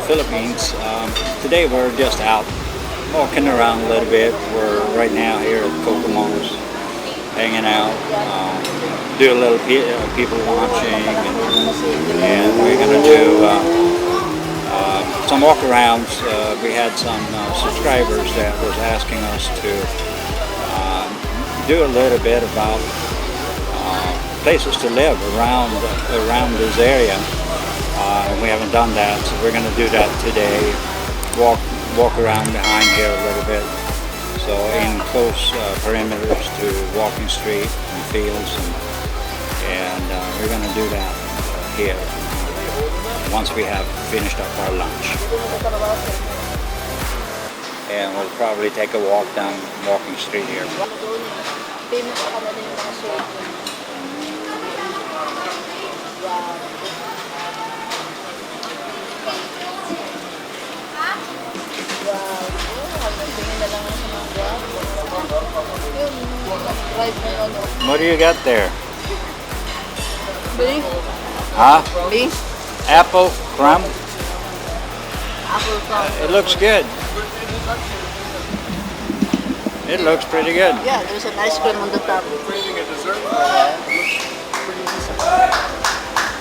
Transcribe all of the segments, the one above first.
the Philippines. Today we're just out walking around a little bit. We're right now here at Kokomos, hanging out, do a little people watching, and we're gonna do some walk-arounds. We had some subscribers that was asking us to do a little bit about places to live around this area. We haven't done that, so we're going to do that today. Walk around behind here a little bit, so in close perimeters to Walking Street and fields, and we're going to do that here once we have finished up our lunch. And we'll probably take a walk down Walking Street here. What do you got there? Beef. Huh? Beef. Apple crumb? Apple crumb. It looks good. It looks pretty good. Yeah, there's an ice cream on the top. Craving a dessert? Pretty decent.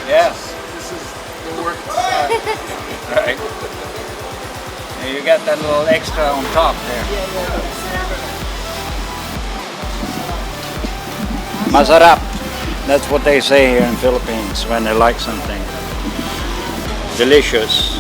Yes. This is the work. Right. And you got that little extra on top there. Masarap. That's what they say here in Philippines when they like something. Delicious.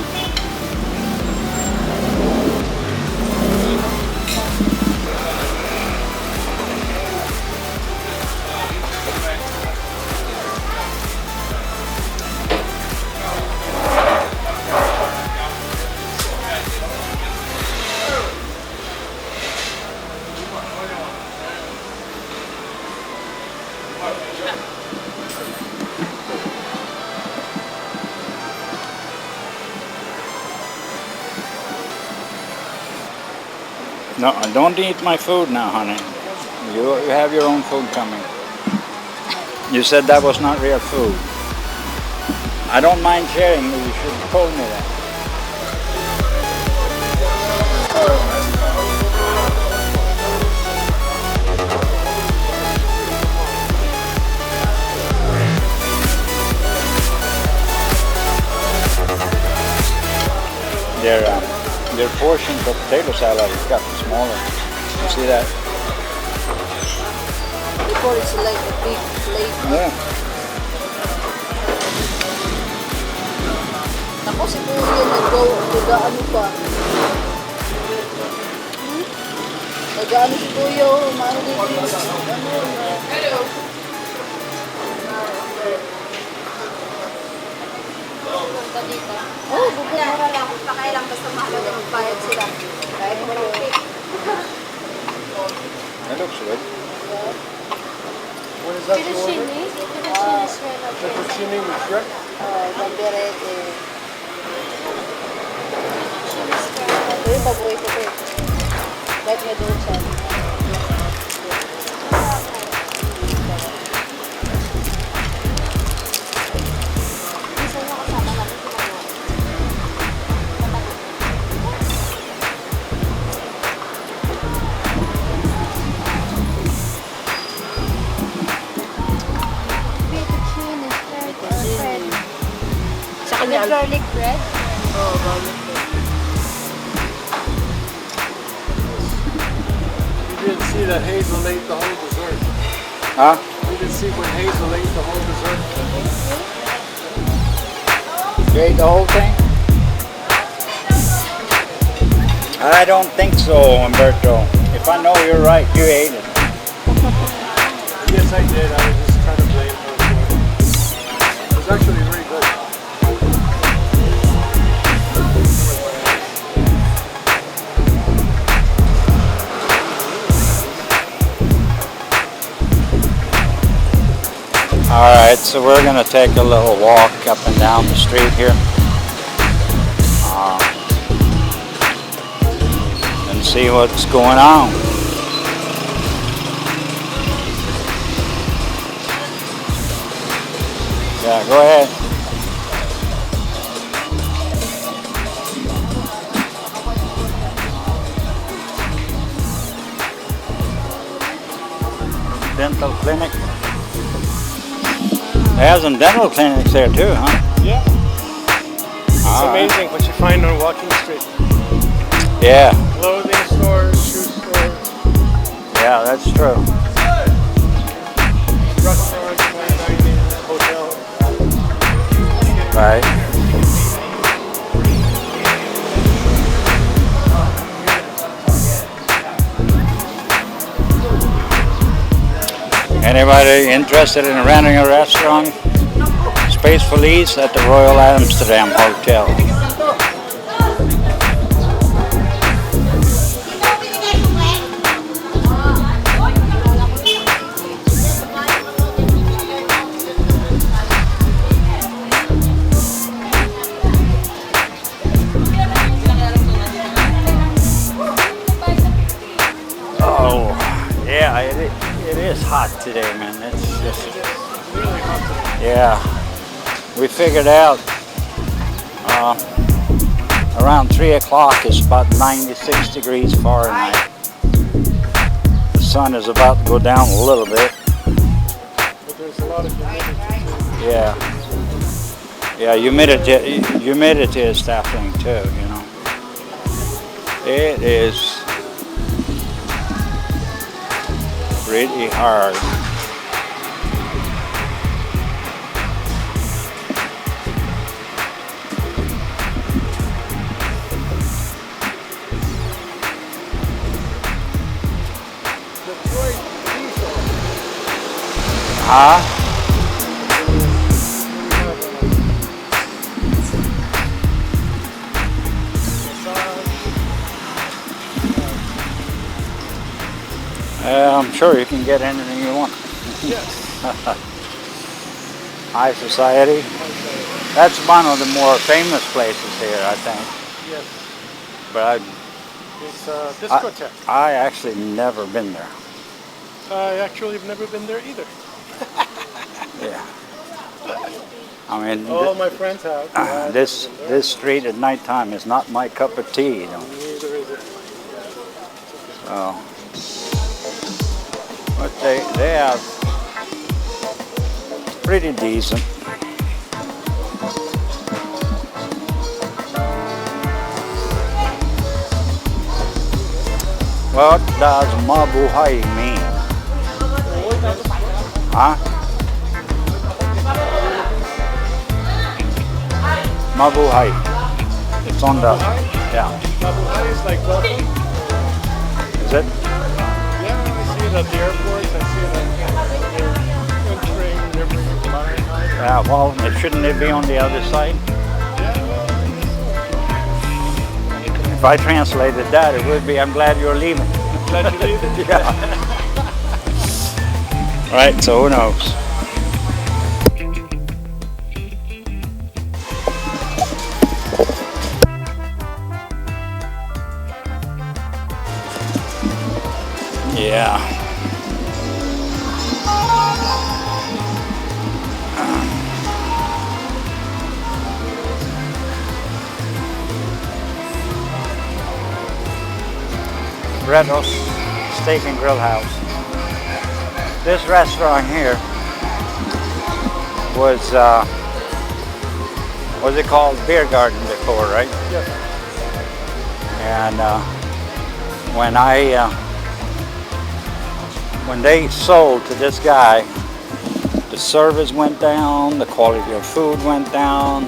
No, don't eat my food now, honey. You have your own food coming. You said that was not real food. I don't mind sharing, but you should have told me that. Their portions of potato salad has gotten smaller. You see that? Before it's like a big plate. Yeah. Ako si Kuya nag-ano pa. Nag-ano si Kuya, maano din yung Hello. Oh, bubura lang. Pakailang basta mahalaga magbayad sila. Kahit marami. That looks good. What is that you ordered? Fettuccine with shrimp? Gamberete. Ito yung paborito ko eh. Kahit may dosa. The garlic bread? Oh, garlic bread. You didn't see that Hazel ate the whole dessert. Huh? You didn't see when Hazel ate the whole dessert. You ate the whole thing? I don't think so, Umberto. If I know you're right, you ate it. Yes, I did. I was just trying to blame her for it. It was actually very good. Alright, so we're going to take a little walk up and down the street here. And see what's going on. Yeah, go ahead. dental clinic. They have some dental clinics there too, huh? Yeah. It's All right. amazing what you find on Walking Street. Yeah, Clothing stores, shoe stores, yeah, that's true. restaurants, fine dining, hotels. Right. Anybody interested in renting a restaurant? Space for lease at the Royal Amsterdam Hotel. Oh, yeah, it is hot today, man. It's just, Really hot today. yeah. We figured out around 3 o'clock it's about 96 degrees Fahrenheit. The sun is about to go down a little bit. But there's a lot of humidity too. Yeah. Yeah, humidity is stifling too, you know. It is pretty hard. Huh? I'm sure you can get anything you want. Yes. High Society. That's one of the more famous places here, I think. Yes. But It's a discotheque. I actually never been there. I actually have never been there either. Yeah. I mean, All my friends have. I've this never been there. this street at nighttime is not my cup of tea, you know. Neither is it. So, but they have pretty decent. What does mabuhay mean? Huh? Mabuhay. It's on the, yeah. Mabuhay is like welcome. Is it? Yeah, I see it at the airports. I see it at entering, delivering, flying. Yeah, well, shouldn't it be on the other side? Yeah, If I translated that, it would be, I'm glad you're leaving. glad you leave it. Yeah. Right, so who knows? Yeah. Redo's Steak and Grill House. This restaurant here was it called Beer Garden before, right? Yes. And when they sold to this guy, the service went down, the quality of food went down,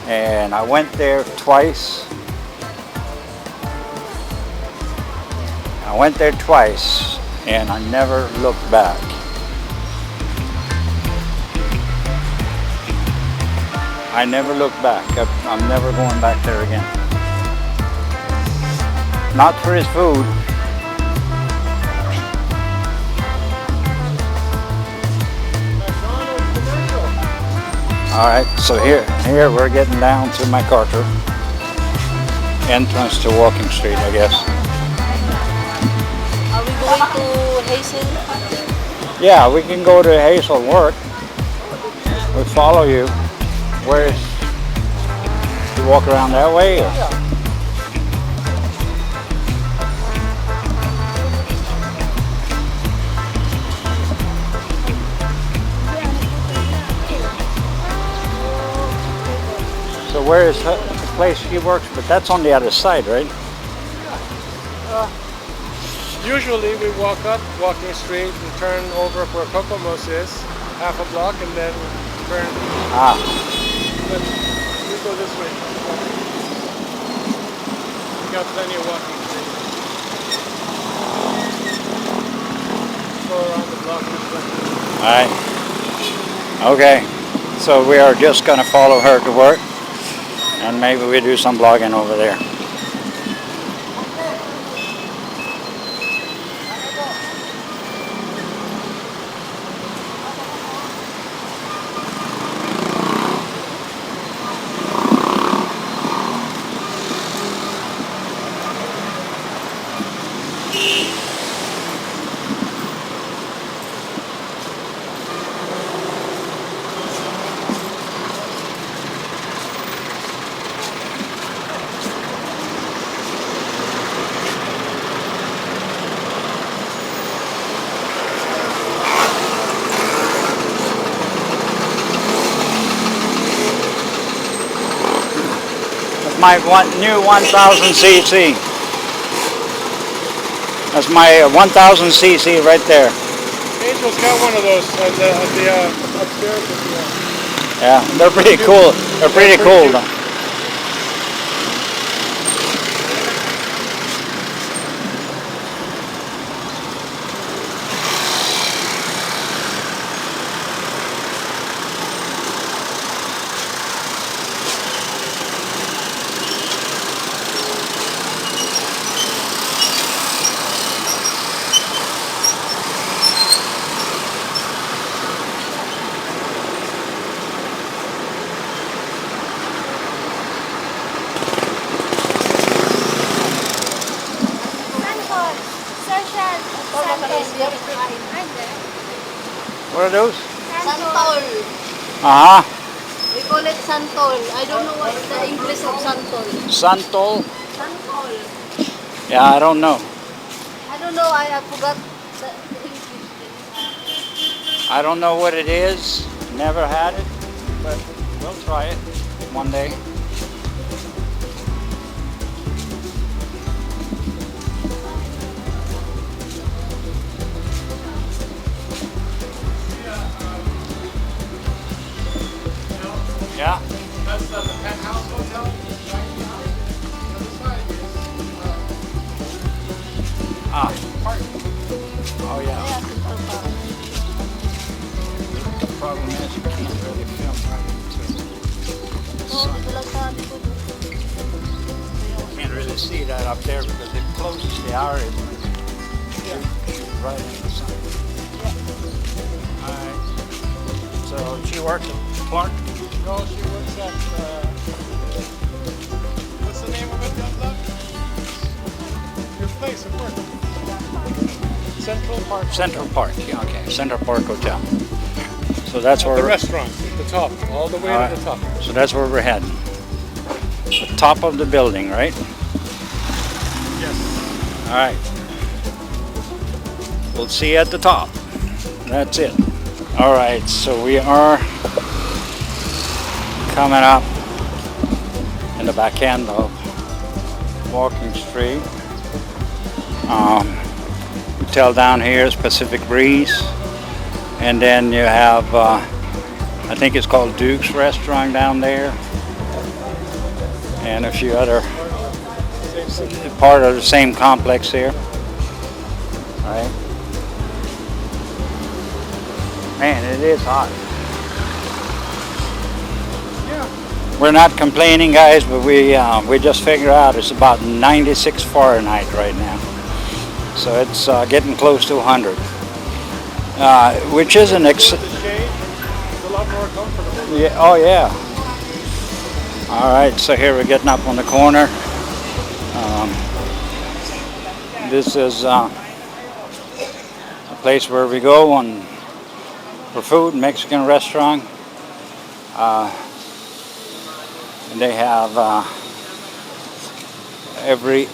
and I went there twice. I went there twice, and I never looked back. I never looked back. I'm never going back there again. Not for his food. All right, so here we're getting down to MacArthur. Entrance to Walking Street, I guess. Are we going to Hazel? Yeah, we can go to Hazel work. We follow you. Where is you walk around that way? Or? Yeah. where is the place she works, but that's on the other side, right? Usually we walk up Walking Street and turn over where Kokomos is, half a block, and then turn. Ah, But we go this way. We got plenty of walking street. Go around the block this way. all right. Okay, so we are just gonna follow her to work, and maybe we do some vlogging over there. My new 1000 cc. That's my 1000 cc right there. Angel's got one of those at the upstairs. Yeah, they're pretty cool. They're pretty cool. What are those? Santol. Uh-huh. We call it santol. I don't know what's the English of santol. Santol? Santol. Yeah, I don't know. I don't know. I forgot the English. I don't know what it is. Never had it, but we'll try it one day. Yeah. That's the penthouse hotel. Ah. Oh yeah. The problem is you can't really film right into the sun. You can't really see that up there because it closes the area. Right in the sun. Alright. So she works at Clark? No, she works at, what's the name of it, love? Your place of work. Central Park. Central Park, yeah, okay. Central Park Hotel. So that's where The restaurant, at the top, all the way to the top. So that's where we're heading. The top of the building, right? Yes. Alright. We'll see you at the top. That's it. Alright, so we are coming up in the back end of Walking Street. Hotel down here is Pacific Breeze, and then you have I think it's called Duke's Restaurant down there, and a few other part of the same complex here. Right? Man, it is hot. We're not complaining, guys, but we just figured out it's about 96 Fahrenheit right now. So it's getting close to 100, which is an The shade is a lot more comfortable. yeah. Oh yeah. All right, so here we're getting up on the corner. This is a place where we go for food, Mexican restaurant. And they have every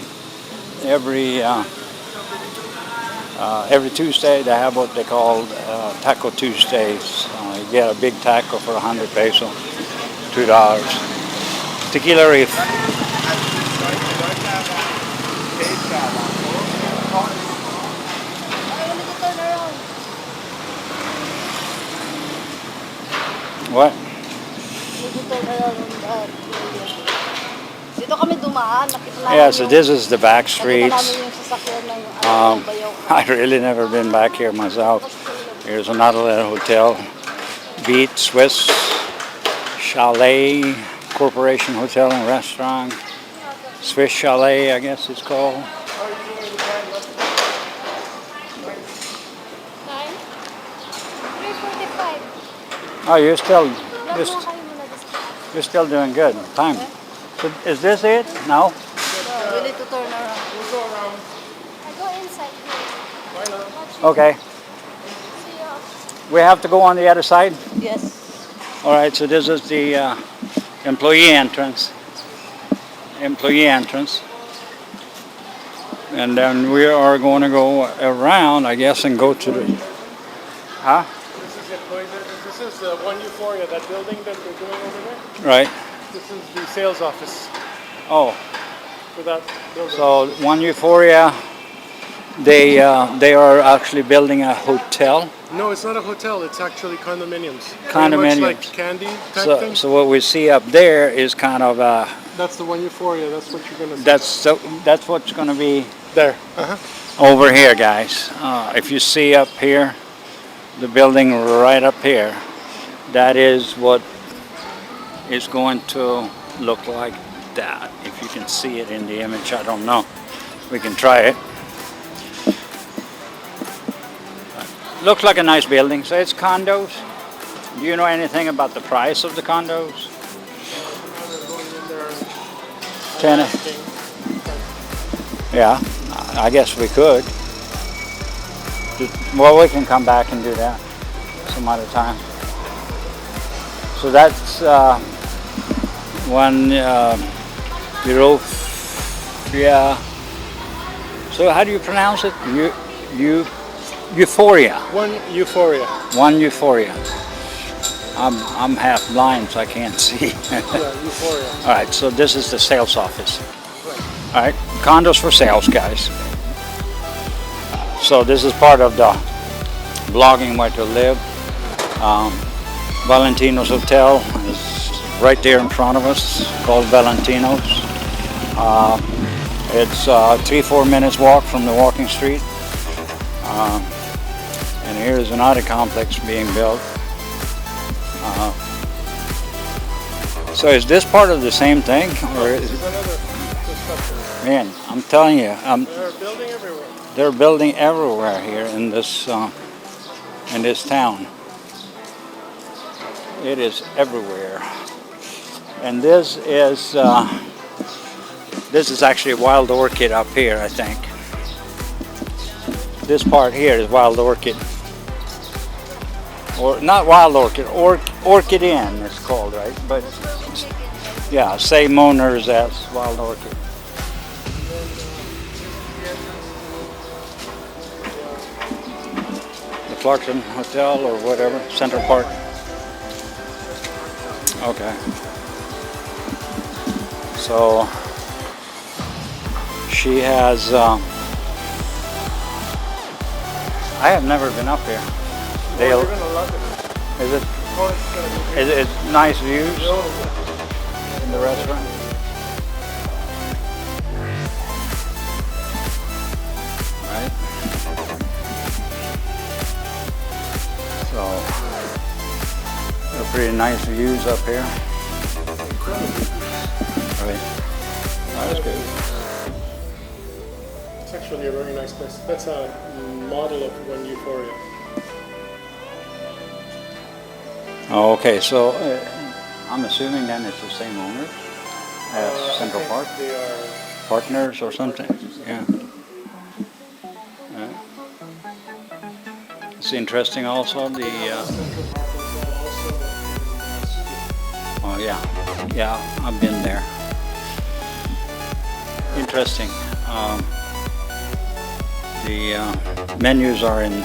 Tuesday they have what they call Taco Tuesdays. You get a big taco for 100 peso, $2. Tequila Reef. Ay, wala to turn around. What? Wala to turn around on that area. Dito kami dumaan. Nakita namin Yeah, so yung- this is the back nakita streets. namin yung sasakyan ng bayaw. I really never been back here myself. Here's another little hotel. Beat Swiss Chalet Corporation Hotel and Restaurant. Swiss Chalet, I guess it's called. Time? 3:45. Oh, you're still Love na kayo muna this. you're still doing good. Time. So is this it? No. We need to turn around. We'll go around. I go inside here. Why not? Okay. See you. We have to go on the other side. Yes. All right. So this is the employee entrance. Employee entrance. And then we are going to go around, I guess, and go to the. Huh? This is employees. This is One Euphoria, that building that we're doing over there. Right. This is the sales office Oh. for that building. So One Euphoria, they are actually building a hotel. No, it's not a hotel. It's actually condominiums. Very Condominiums. much like candy type So, thing. so what we see up there is kind of That's the One Euphoria. That's what you're gonna see. that's what's going to be there. over here, guys. If you see up here, the building right up here, that is what is going to look like that. If you can see it in the image, I don't know. We can try it. Looks like a nice building. So it's condos. Do you know anything about the price of the condos? Tenant. Yeah, I guess we could. Well, we can come back and do that some other time. So that's one euro. Yeah. So how do you pronounce it? Euphoria. One Euphoria. One Euphoria. I'm half blind, so I can't see. Yeah, Euphoria. All right, so this is the sales office. All right, condos for sales, guys. So this is part of the blogging where to live. Valentino's Hotel is right there in front of us, called Valentino's. It's 3-4 minutes walk from the walking street. And here's another complex being built. So is this part of the same thing, or This is another construction. man? I'm telling you, They're building everywhere. they're building everywhere here in this town. It is everywhere, and this is actually wild orchid up here, I think. This part here is wild orchid. Or not wild orchid, orchid inn it's called, right? But yeah, same owners as wild orchid. The Clarkson Hotel or whatever, Central Park. Okay. So she has. I have never been up here. You're gonna love it. Is it? Oh, it's gonna be great. Is it nice views No, in the restaurant? Right. So, they're pretty nice views up here. Right. That's good. it's actually a very nice place. That's a model of One Euphoria. Oh, okay, so I'm assuming then it's the same owner as Central I think Park? They are. Partners or something? Yeah. It's interesting also the, oh yeah, I've been there. Interesting. The menus are in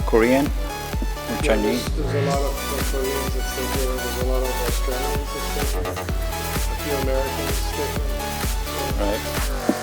Korean or Chinese. There's a lot of Koreans that stay here. There's a lot of Australians that stay here. few Americans. Right.